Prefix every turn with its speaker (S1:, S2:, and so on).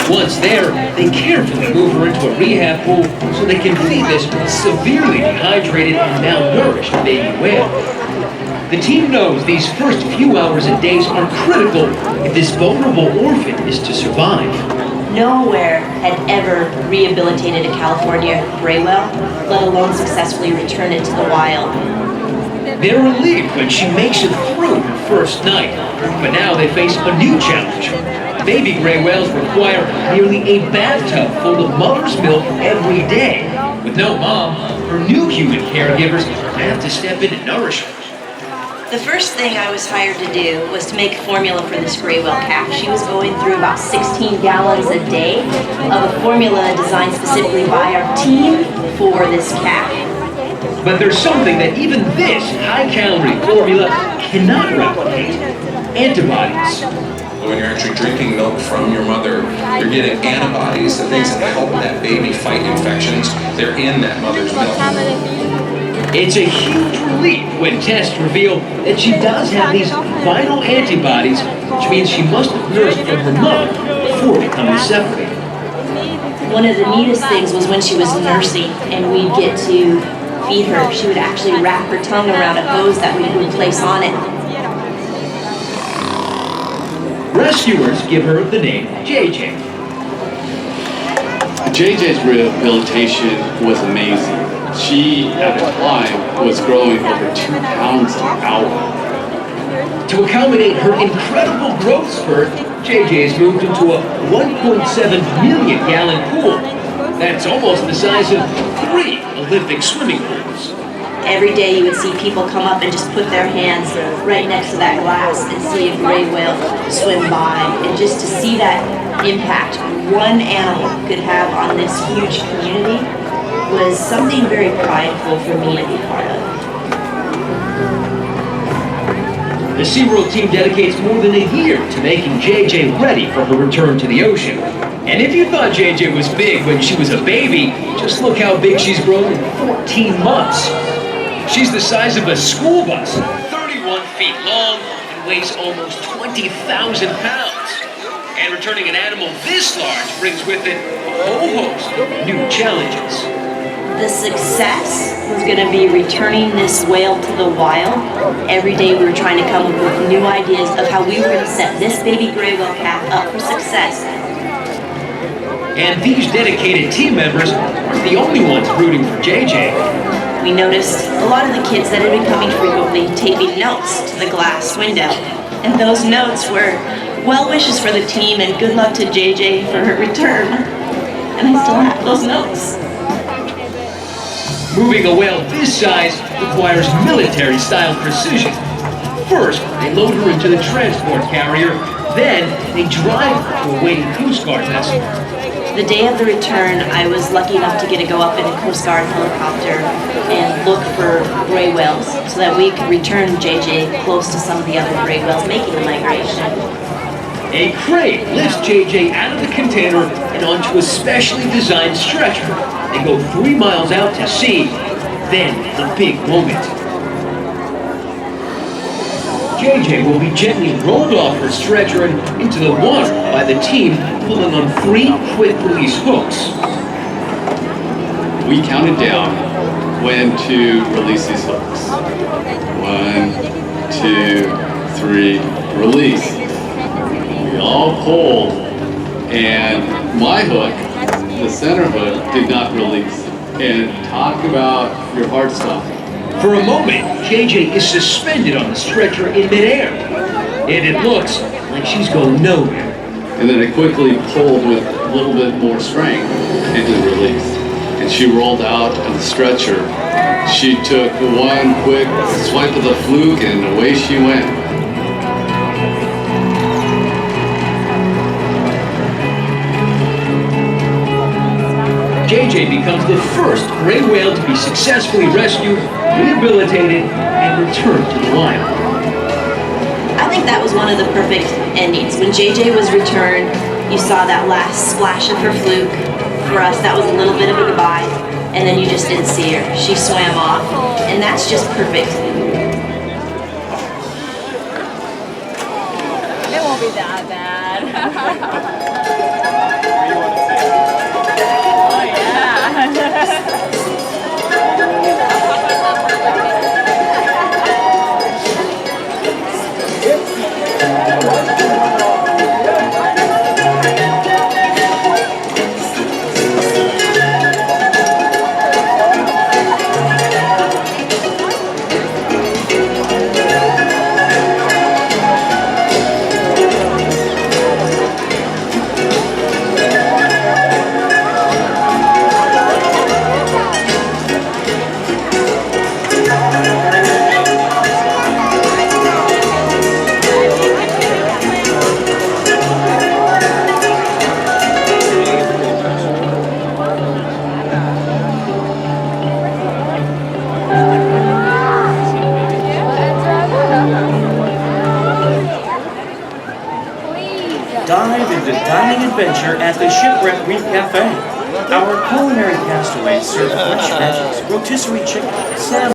S1: Once there, they carefully move her into a rehab pool so they can feed this severely dehydrated and malnourished baby whale. The team knows these first few hours and days are critical if this vulnerable orphan is to survive.
S2: Nowhere had ever rehabilitated a California gray whale, let alone successfully return it to the wild.
S1: They're relieved when she makes it through her first night, but now they face a new challenge. Baby gray whales require nearly a bathtub full of mother's milk every day. With no mom, her new human caregivers have to step in and nourish her.
S2: The first thing I was hired to do was to make formula for this gray whale calf. She was going through about 16 gallons a day of a formula designed specifically by our team for this calf.
S1: But there's something that even this high-calorie formula cannot replicate: antibodies.
S3: When you're actually drinking milk from your mother, you're getting antibodies, the things that help that baby fight infections. They're in that mother's milk.
S1: It's a huge relief when tests reveal that she does have these vital antibodies, which means she must have nursed from her mother before becoming separated.
S2: One of the neatest things was when she was nursing and we'd get to feed her. She would actually wrap her tongue around a hose that we would place on it.
S1: Rescuers give her the name JJ.
S4: JJ's rehabilitation was amazing. She, at the time, was growing over 2 pounds an hour.
S1: To accommodate her incredible growth spurt, JJ's moved into a 1.7 million gallon pool. That's almost the size of 3 Olympic swimming pools.
S2: Every day you would see people come up and just put their hands right next to that glass and see a gray whale swim by. And just to see that impact one animal could have on this huge community was something very prideful for me to be part of.
S1: The SeaWorld team dedicates more than a year to making JJ ready for her return to the ocean. And if you thought JJ was big when she was a baby, just look how big she's grown in 14 months. She's the size of a school bus, 31 feet long, and weighs almost 20,000 pounds. And returning an animal this large brings with it a whole host of new challenges.
S2: The success was going to be returning this whale to the wild. Every day we were trying to come up with new ideas of how we were going to set this baby gray whale calf up for success.
S1: And these dedicated team members aren't the only ones rooting for JJ.
S2: We noticed a lot of the kids that had been coming frequently taping notes to the glass window. And those notes were well wishes for the team and good luck to JJ for her return. And I still have those notes.
S1: Moving a whale this size requires military-style precision. First, they load her into the transport carrier, then they drive her to a waiting Coast Guard vessel.
S2: The day of the return, I was lucky enough to get to go up in a Coast Guard helicopter and look for gray whales so that we could return JJ close to some of the other gray whales making the migration.
S1: A crane lifts JJ out of the container and onto a specially designed stretcher. They go 3 miles out to sea. Then the big moment. JJ will be gently rolled off her stretcher and into the water by the team pulling on 3 quick-release hooks.
S4: We counted down when to release these hooks. 1, 2, 3, release. We all pulled, and my hook, the center hook, did not release. And talk about your heart stopping.
S1: For a moment, JJ is suspended on the stretcher in midair. And it looks like she's going nowhere.
S4: And then it quickly pulled with a little bit more strength and it released. And she rolled out of the stretcher. She took one quick swipe of the fluke and away she went.
S1: JJ becomes the first gray whale to be successfully rescued, rehabilitated, and returned to the wild.
S2: I think that was one of the perfect endings. When JJ was returned, you saw that last splash of her fluke. For us, that was a little bit of a goodbye, and then you just didn't see her. She swam off, and that's just perfect.
S5: It won't be that bad. adventure at the Shipwreck Reef Cafe. Our culinary castaways serve fresh veggies, rotisserie chicken, salmon,